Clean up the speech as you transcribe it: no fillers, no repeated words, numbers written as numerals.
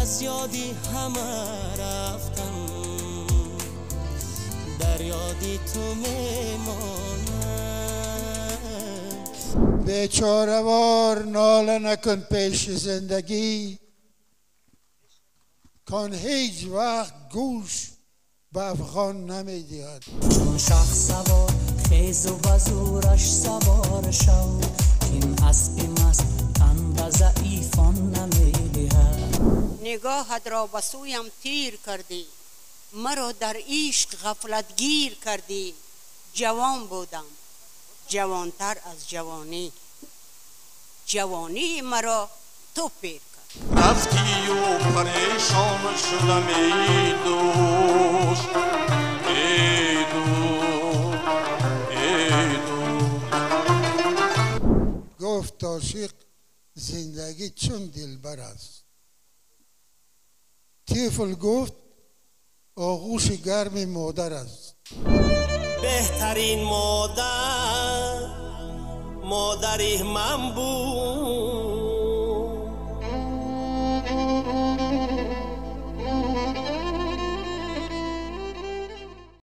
از یادی همه رفتم، در یادی تو میمانم. بیچاره‌وار ناله نکن پیش زندگی، کان هیچ وقت گوش به افغان نمیدهد. چون شخ سوار خیز و بزورش سوار شو، این اسبی مست تن به ضعیفان نمیدهد. نگاهت را به سویم تیر کردی، مرا در عشق غفلت گیر کردی. جوان بودم جوانتر از جوانی، جوانی مرا تو پیر کرد. رفتی و پریشان شدم ای دوست، ای دوست، ای دوست. گفت عاشق زندگی چون دلبر است. طفل گفت آغوش گرم مادر است. بهترین مادری من بود،